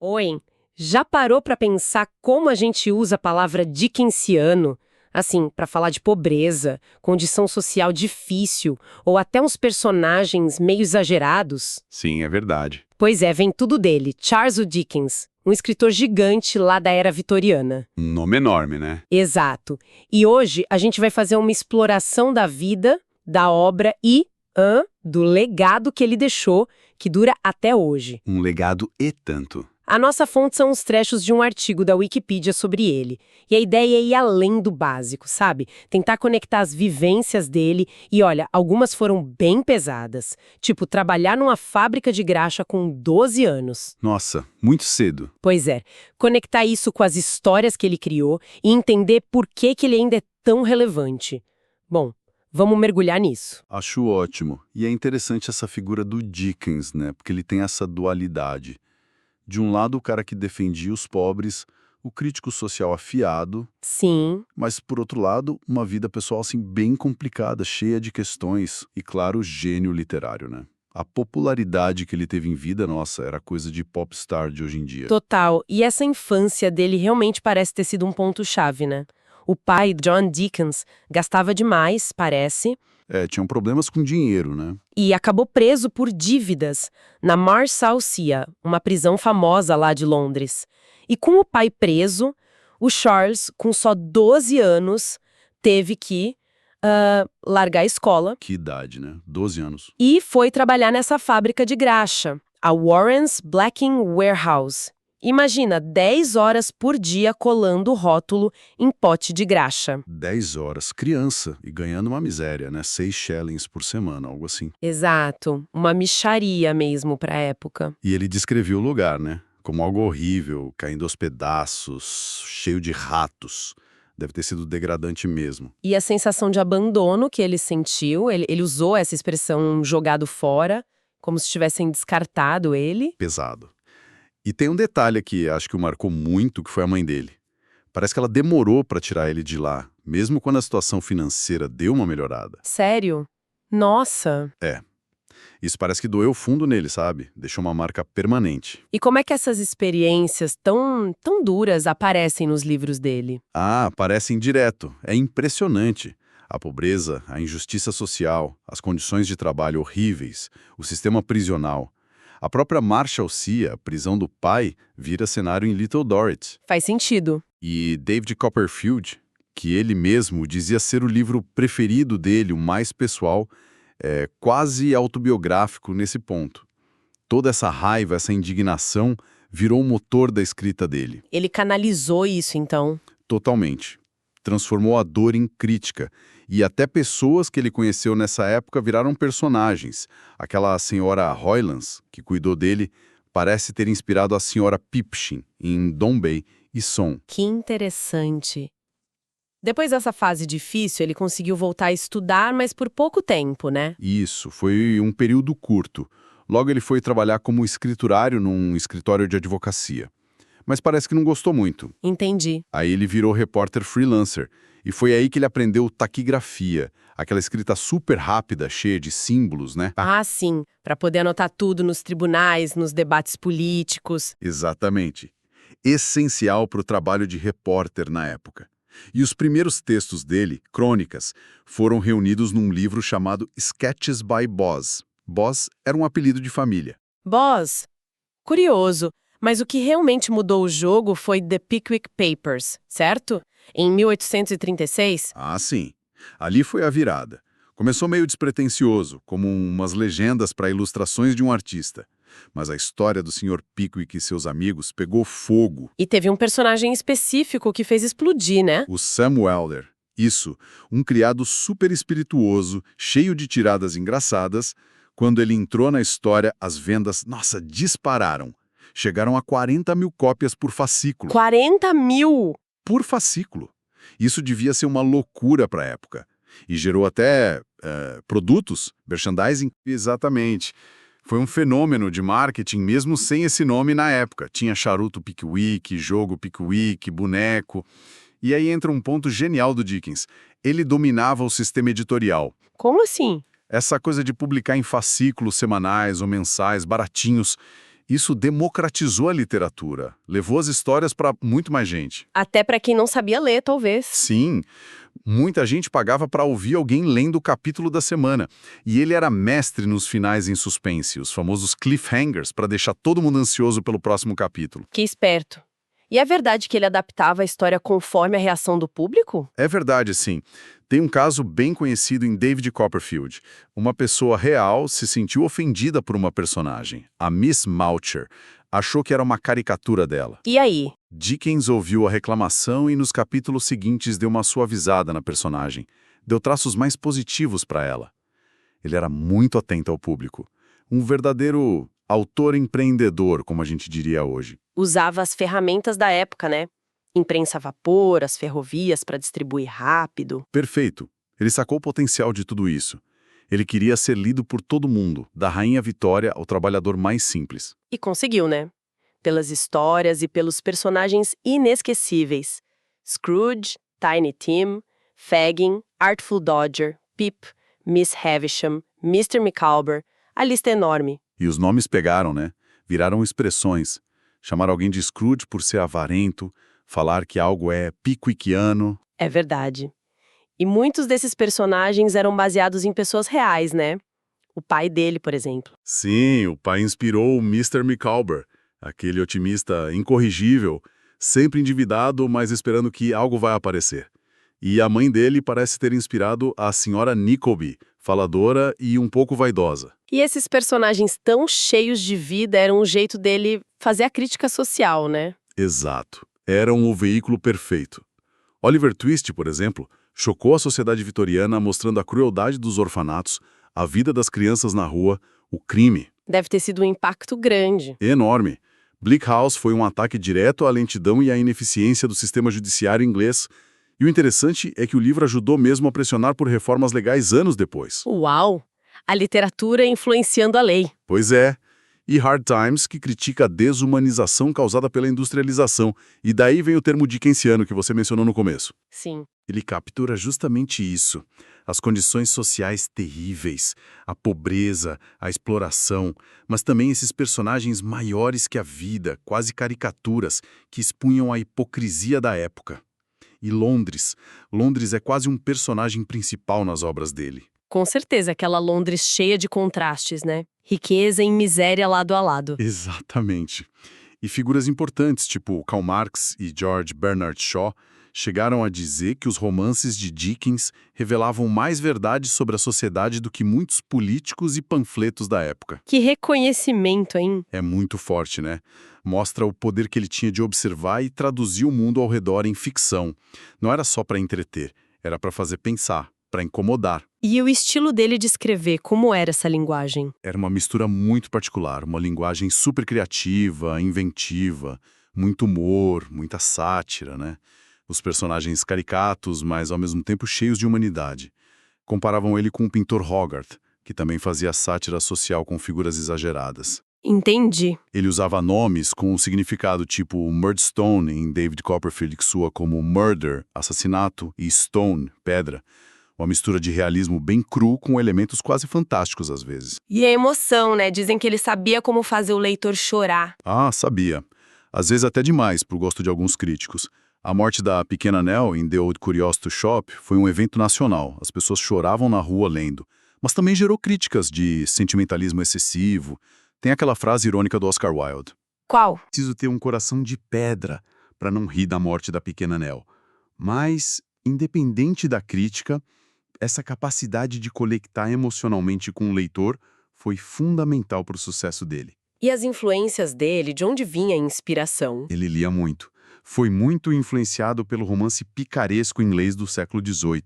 Oi, já parou pra pensar como a gente usa a palavra dickensiano? Assim, pra falar de pobreza, condição social difícil ou até uns personagens meio exagerados? Sim, é verdade. Pois é, vem tudo dele, Charles Dickens, um escritor gigante lá da era vitoriana. Um nome enorme, né? Exato. E hoje a gente vai fazer uma exploração da vida, da obra e do legado que ele deixou, que dura até hoje. Um legado e tanto. A nossa fonte são os trechos de um artigo da Wikipedia sobre ele. E a ideia é ir além do básico, sabe? Tentar conectar as vivências dele e, olha, algumas foram bem pesadas. Tipo, trabalhar numa fábrica de graxa com 12 anos. Nossa, muito cedo. Pois é, conectar isso com as histórias que ele criou e entender por que ele ainda é tão relevante. Bom, vamos mergulhar nisso. Acho ótimo. E é interessante essa figura do Dickens, né? Porque ele tem essa dualidade. De um lado, o cara que defendia os pobres, o crítico social afiado, Sim. mas, por outro lado, uma vida pessoal assim bem complicada, cheia de questões e, claro, gênio literário, né? A popularidade que ele teve em vida, nossa, era coisa de popstar de hoje em dia. Total. E essa infância dele realmente parece ter sido um ponto-chave, né? O pai, John Dickens, gastava demais, parece, Tinham problemas com dinheiro, né? e acabou preso por dívidas na Marshalsea, uma prisão famosa lá de Londres. E com o pai preso, o Charles, com só 12 anos, teve que largar a escola Que idade, né? 12 anos. e foi trabalhar nessa fábrica de graxa, a Warren's Blacking Warehouse. Imagina, 10 horas por dia colando rótulo em pote de graxa. 10 horas, criança, e ganhando uma miséria, né? 6 shillings por semana, algo assim. Exato, uma mixaria mesmo pra época. E ele descreveu o lugar, né? Como algo horrível, caindo aos pedaços, cheio de ratos. Deve ter sido degradante mesmo. E a sensação de abandono que ele sentiu, ele usou essa expressão jogado fora, como se tivessem descartado ele. Pesado. E tem um detalhe aqui, acho que o marcou muito, que foi a mãe dele. Parece que ela demorou para tirar ele de lá, mesmo quando a situação financeira deu uma melhorada. Sério? Nossa! Isso parece que doeu fundo nele, sabe? Deixou uma marca permanente. E como é que essas experiências tão duras aparecem nos livros dele? Ah, parecem direto. É impressionante. A pobreza, a injustiça social, as condições de trabalho horríveis, o sistema prisional. A própria Marshalsea, a prisão do pai, vira cenário em Little Dorrit. Faz sentido. E David Copperfield, que ele mesmo dizia ser o livro preferido dele, o mais pessoal, quase autobiográfico nesse ponto. Toda essa raiva, essa indignação, virou o motor da escrita dele. Ele canalizou isso, então. Totalmente. Transformou a dor em crítica. E até pessoas que ele conheceu nessa época viraram personagens. Aquela senhora Hoylands, que cuidou dele, parece ter inspirado a senhora Pipchin, em Dombey e Son. Que interessante. Depois dessa fase difícil, ele conseguiu voltar a estudar, mas por pouco tempo, né? Isso, foi um período curto. Logo ele foi trabalhar como escriturário num escritório de advocacia. Mas parece que não gostou muito. Entendi. Aí ele virou repórter freelancer. E foi aí que ele aprendeu taquigrafia, aquela escrita super rápida, cheia de símbolos, né? Ah, sim, para poder anotar tudo nos tribunais, nos debates políticos. Exatamente. Essencial para o trabalho de repórter na época. E os primeiros textos dele, crônicas, foram reunidos num livro chamado Sketches by Boz. Boz era um apelido de família. Boss, curioso, mas o que realmente mudou o jogo foi The Pickwick Papers, certo? Em 1836? Ah, sim. Ali foi a virada. Começou meio despretensioso, como umas legendas para ilustrações de um artista. Mas a história do Sr. Pickwick e seus amigos pegou fogo. E teve um personagem específico que fez explodir, né? O Sam Welder. Isso, um criado super espirituoso, cheio de tiradas engraçadas. Quando ele entrou na história, as vendas, nossa, dispararam. Chegaram a 40 mil cópias por fascículo. 40 mil! Por fascículo. Isso devia ser uma loucura para a época. E gerou até produtos, merchandising. Exatamente. Foi um fenômeno de marketing mesmo sem esse nome na época. Tinha charuto Pickwick, jogo Pickwick, boneco. E aí entra um ponto genial do Dickens. Ele dominava o sistema editorial. Como assim? Essa coisa de publicar em fascículos semanais ou mensais, baratinhos. Isso democratizou a literatura, levou as histórias para muito mais gente. Até para quem não sabia ler, talvez. Sim, muita gente pagava para ouvir alguém lendo o capítulo da semana. E ele era mestre nos finais em suspense, os famosos cliffhangers, para deixar todo mundo ansioso pelo próximo capítulo. Que esperto. E é verdade que ele adaptava a história conforme a reação do público? É verdade, sim. Tem um caso bem conhecido em David Copperfield. Uma pessoa real se sentiu ofendida por uma personagem, a Miss Moucher. Achou que era uma caricatura dela. E aí? Dickens ouviu a reclamação e nos capítulos seguintes deu uma suavizada na personagem. Deu traços mais positivos para ela. Ele era muito atento ao público. Um verdadeiro autor empreendedor, como a gente diria hoje. Usava as ferramentas da época, né? Imprensa a vapor, as ferrovias para distribuir rápido. Perfeito. Ele sacou o potencial de tudo isso. Ele queria ser lido por todo mundo, da Rainha Vitória ao trabalhador mais simples. E conseguiu, né? Pelas histórias e pelos personagens inesquecíveis. Scrooge, Tiny Tim, Fagin, Artful Dodger, Pip, Miss Havisham, Mr. Micawber. A lista é enorme. E os nomes pegaram, né? Viraram expressões. Chamar alguém de Scrooge por ser avarento, falar que algo é pickwickiano. É verdade. E muitos desses personagens eram baseados em pessoas reais, né? O pai dele, por exemplo. Sim, o pai inspirou o Mr. Micawber, aquele otimista incorrigível, sempre endividado, mas esperando que algo vai aparecer. E a mãe dele parece ter inspirado a senhora Nickleby, faladora e um pouco vaidosa. E esses personagens tão cheios de vida eram um jeito dele fazer a crítica social, né? Exato. Eram o veículo perfeito. Oliver Twist, por exemplo, chocou a sociedade vitoriana mostrando a crueldade dos orfanatos, a vida das crianças na rua, o crime. Deve ter sido um impacto grande. Enorme. Bleak House foi um ataque direto à lentidão e à ineficiência do sistema judiciário inglês. E o interessante é que o livro ajudou mesmo a pressionar por reformas legais anos depois. Uau! A literatura influenciando a lei. Pois é. E Hard Times, que critica a desumanização causada pela industrialização. E daí vem o termo dickensiano que você mencionou no começo. Sim. Ele captura justamente isso. As condições sociais terríveis, a pobreza, a exploração, mas também esses personagens maiores que a vida, quase caricaturas, que expunham a hipocrisia da época. E Londres. Londres é quase um personagem principal nas obras dele. Com certeza, aquela Londres cheia de contrastes, né? Riqueza e miséria lado a lado. Exatamente. E figuras importantes, tipo Karl Marx e George Bernard Shaw, chegaram a dizer que os romances de Dickens revelavam mais verdade sobre a sociedade do que muitos políticos e panfletos da época. Que reconhecimento, hein? É muito forte, né? Mostra o poder que ele tinha de observar e traduzir o mundo ao redor em ficção. Não era só para entreter, era para fazer pensar, para incomodar. E o estilo dele de escrever, como era essa linguagem? Era uma mistura muito particular, uma linguagem super criativa, inventiva, muito humor, muita sátira, né? Os personagens caricatos, mas ao mesmo tempo cheios de humanidade. Comparavam ele com o pintor Hogarth, que também fazia sátira social com figuras exageradas. Entendi. Ele usava nomes com um significado tipo Murdstone em David Copperfield, que soa como murder, assassinato, e stone, pedra. Uma mistura de realismo bem cru com elementos quase fantásticos às vezes. E a emoção, né? Dizem que ele sabia como fazer o leitor chorar. Ah, sabia. Às vezes até demais, pro gosto de alguns críticos. A morte da pequena Nell em The Old Curiosity Shop foi um evento nacional. As pessoas choravam na rua lendo. Mas também gerou críticas de sentimentalismo excessivo. Tem aquela frase irônica do Oscar Wilde. Qual? Preciso ter um coração de pedra para não rir da morte da pequena Nell. Mas, independente da crítica, essa capacidade de conectar emocionalmente com o leitor foi fundamental para o sucesso dele. E as influências dele, de onde vinha a inspiração? Ele lia muito. Foi muito influenciado pelo romance picaresco inglês do século XVIII.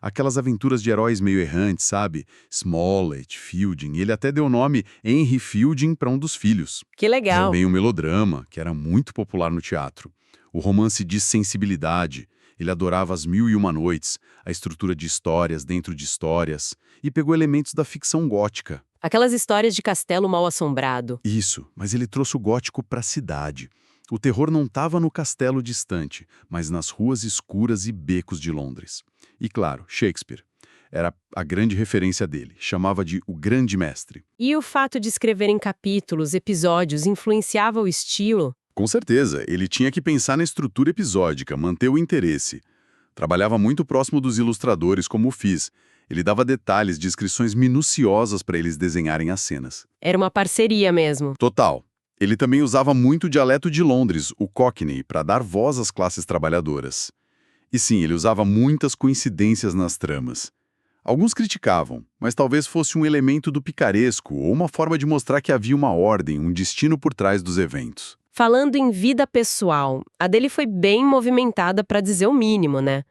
Aquelas aventuras de heróis meio errantes, sabe? Smollett, Fielding. Ele até deu o nome Henry Fielding para um dos filhos. Que legal. Também o melodrama, que era muito popular no teatro. O romance de sensibilidade. Ele adorava As Mil e Uma Noites, a estrutura de histórias dentro de histórias, e pegou elementos da ficção gótica. Aquelas histórias de castelo mal-assombrado. Isso, mas ele trouxe o gótico para a cidade. O terror não estava no castelo distante, mas nas ruas escuras e becos de Londres. E claro, Shakespeare. Era a grande referência dele, chamava de o Grande Mestre. E o fato de escrever em capítulos, episódios, influenciava o estilo? Com certeza, ele tinha que pensar na estrutura episódica, manter o interesse. Trabalhava muito próximo dos ilustradores, como o fiz. Ele dava detalhes, descrições minuciosas para eles desenharem as cenas. Era uma parceria mesmo. Total. Ele também usava muito o dialeto de Londres, o Cockney, para dar voz às classes trabalhadoras. E sim, ele usava muitas coincidências nas tramas. Alguns criticavam, mas talvez fosse um elemento do picaresco ou uma forma de mostrar que havia uma ordem, um destino por trás dos eventos. Falando em vida pessoal, a dele foi bem movimentada para dizer o mínimo, né?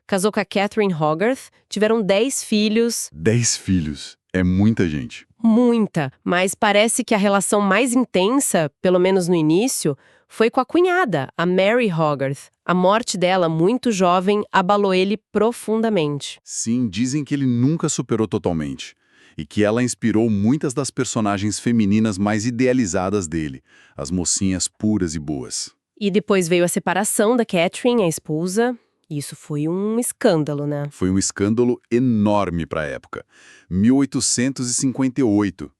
Casou com a Catherine Hogarth, tiveram 10 filhos. 10 filhos. É muita gente. Muita, mas parece que a relação mais intensa, pelo menos no início, foi com a cunhada, a Mary Hogarth. A morte dela, muito jovem, abalou ele profundamente. Sim, dizem que ele nunca superou totalmente. E que ela inspirou muitas das personagens femininas mais idealizadas dele, as mocinhas puras e boas. E depois veio a separação da Catherine, a esposa. Isso foi um escândalo, né? Foi um escândalo enorme para a época. 1858.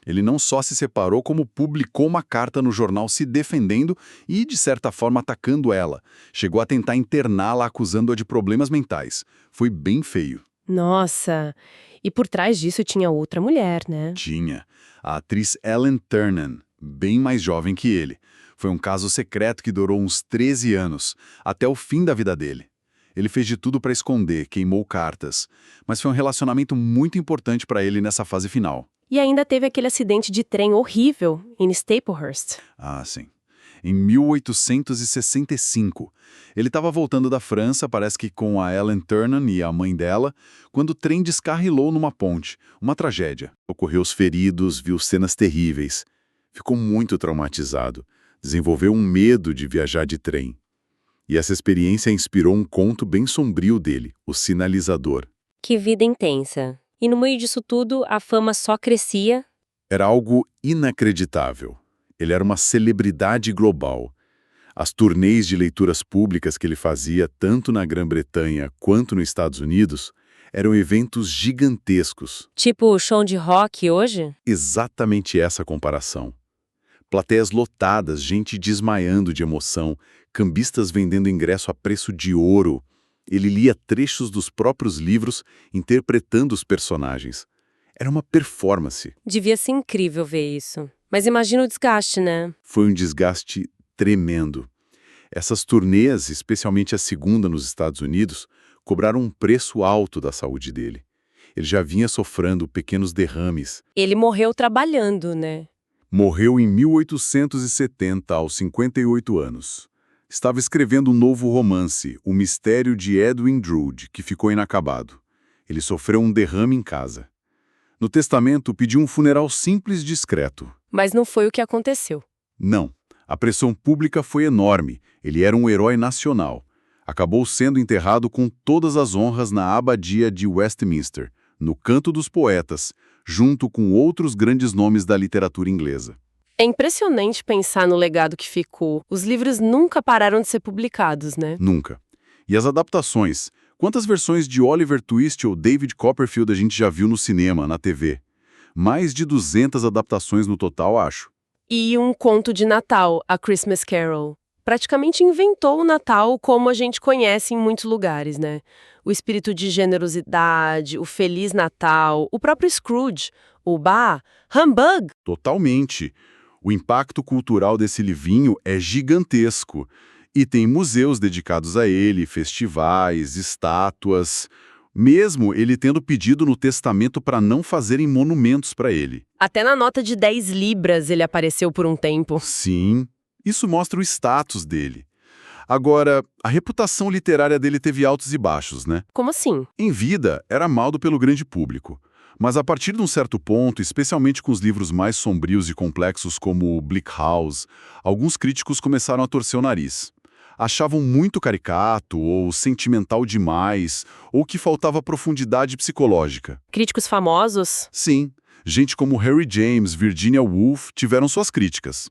Ele não só se separou, como publicou uma carta no jornal se defendendo e, de certa forma, atacando ela. Chegou a tentar interná-la, acusando-a de problemas mentais. Foi bem feio. Nossa! E por trás disso tinha outra mulher, né? Tinha. A atriz Ellen Ternan, bem mais jovem que ele. Foi um caso secreto que durou uns 13 anos, até o fim da vida dele. Ele fez de tudo para esconder, queimou cartas. Mas foi um relacionamento muito importante para ele nessa fase final. E ainda teve aquele acidente de trem horrível em Staplehurst. Ah, sim. Em 1865. Ele estava voltando da França, parece que com a Ellen Ternan e a mãe dela, quando o trem descarrilou numa ponte. Uma tragédia. Ocorreu os feridos, viu cenas terríveis. Ficou muito traumatizado. Desenvolveu um medo de viajar de trem. E essa experiência inspirou um conto bem sombrio dele, O Sinalizador. Que vida intensa. E no meio disso tudo, a fama só crescia. Era algo inacreditável. Ele era uma celebridade global. As turnês de leituras públicas que ele fazia, tanto na Grã-Bretanha quanto nos Estados Unidos, eram eventos gigantescos. Tipo o show de rock hoje? Exatamente essa comparação. Plateias lotadas, gente desmaiando de emoção, cambistas vendendo ingresso a preço de ouro. Ele lia trechos dos próprios livros, interpretando os personagens. Era uma performance. Devia ser incrível ver isso. Mas imagina o desgaste, né? Foi um desgaste tremendo. Essas turnês, especialmente a segunda nos Estados Unidos, cobraram um preço alto da saúde dele. Ele já vinha sofrendo pequenos derrames. Ele morreu trabalhando, né? Morreu em 1870, aos 58 anos. Estava escrevendo um novo romance, O Mistério de Edwin Drood, que ficou inacabado. Ele sofreu um derrame em casa. No testamento, pediu um funeral simples e discreto. Mas não foi o que aconteceu. Não. A pressão pública foi enorme. Ele era um herói nacional. Acabou sendo enterrado com todas as honras na abadia de Westminster, no Canto dos Poetas, junto com outros grandes nomes da literatura inglesa. É impressionante pensar no legado que ficou. Os livros nunca pararam de ser publicados, né? Nunca. E as adaptações? Quantas versões de Oliver Twist ou David Copperfield a gente já viu no cinema, na TV? Mais de 200 adaptações no total, acho. E um conto de Natal, A Christmas Carol. Praticamente inventou o Natal como a gente conhece em muitos lugares, né? O espírito de generosidade, o Feliz Natal, o próprio Scrooge, o humbug. Totalmente. O impacto cultural desse livrinho é gigantesco. E tem museus dedicados a ele, festivais, estátuas, mesmo ele tendo pedido no testamento para não fazerem monumentos para ele. Até na nota de 10 libras ele apareceu por um tempo. Sim, isso mostra o status dele. Agora, a reputação literária dele teve altos e baixos, né? Como assim? Em vida, era amado pelo grande público. Mas a partir de um certo ponto, especialmente com os livros mais sombrios e complexos como Bleak House, alguns críticos começaram a torcer o nariz. Achavam muito caricato ou sentimental demais, ou que faltava profundidade psicológica. Críticos famosos? Sim, gente como Harry James, Virginia Woolf tiveram suas críticas.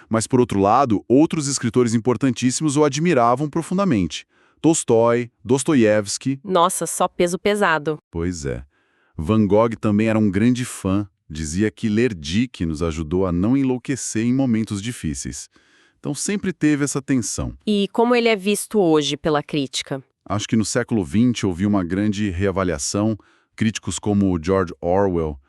Mas, por outro lado, outros escritores importantíssimos o admiravam profundamente. Tolstói, Dostoiévski. Nossa, só peso pesado. Pois é. Van Gogh também era um grande fã. Dizia que ler Dick nos ajudou a não enlouquecer em momentos difíceis. Então sempre teve essa tensão. E como ele é visto hoje pela crítica? Acho que no século XX houve uma grande reavaliação. Críticos como George Orwell,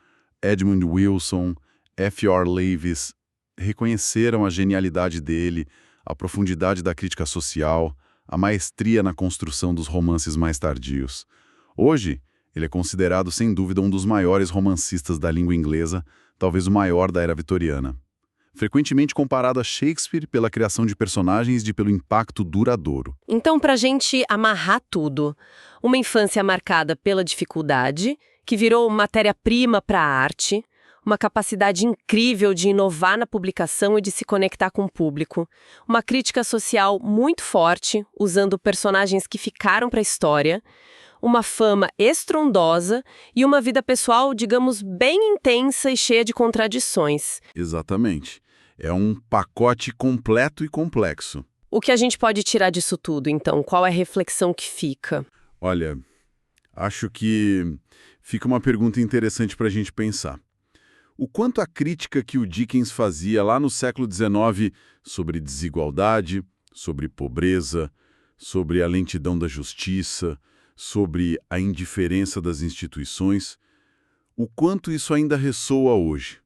Edmund Wilson, F.R. Leavis reconheceram a genialidade dele, a profundidade da crítica social, a maestria na construção dos romances mais tardios. Hoje, ele é considerado, sem dúvida, um dos maiores romancistas da língua inglesa, talvez o maior da era vitoriana. Frequentemente comparado a Shakespeare pela criação de personagens e pelo impacto duradouro. Então, pra gente amarrar tudo, uma infância marcada pela dificuldade, que virou matéria-prima para a arte, uma capacidade incrível de inovar na publicação e de se conectar com o público, uma crítica social muito forte, usando personagens que ficaram para a história, uma fama estrondosa e uma vida pessoal, digamos, bem intensa e cheia de contradições. Exatamente. É um pacote completo e complexo. O que a gente pode tirar disso tudo, então? Qual é a reflexão que fica? Olha, acho que fica uma pergunta interessante para a gente pensar. O quanto a crítica que o Dickens fazia lá no século XIX sobre desigualdade, sobre pobreza, sobre a lentidão da justiça, sobre a indiferença das instituições, o quanto isso ainda ressoa hoje?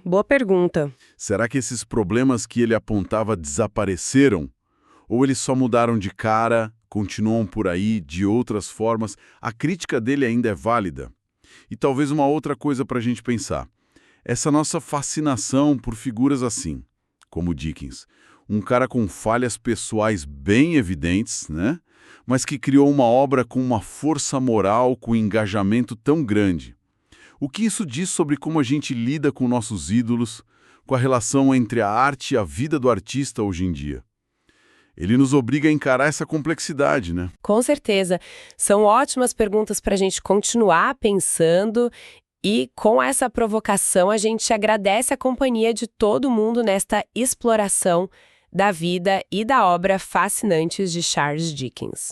Boa pergunta. Será que esses problemas que ele apontava desapareceram? Ou eles só mudaram de cara, continuam por aí, de outras formas? A crítica dele ainda é válida? E talvez uma outra coisa para a gente pensar. Essa nossa fascinação por figuras assim, como Dickens. Um cara com falhas pessoais bem evidentes, né? Mas que criou uma obra com uma força moral, com um engajamento tão grande. O que isso diz sobre como a gente lida com nossos ídolos, com a relação entre a arte e a vida do artista hoje em dia? Ele nos obriga a encarar essa complexidade, né? Com certeza. São ótimas perguntas para a gente continuar pensando e, com essa provocação, a gente agradece a companhia de todo mundo nesta exploração da vida e da obra fascinantes de Charles Dickens.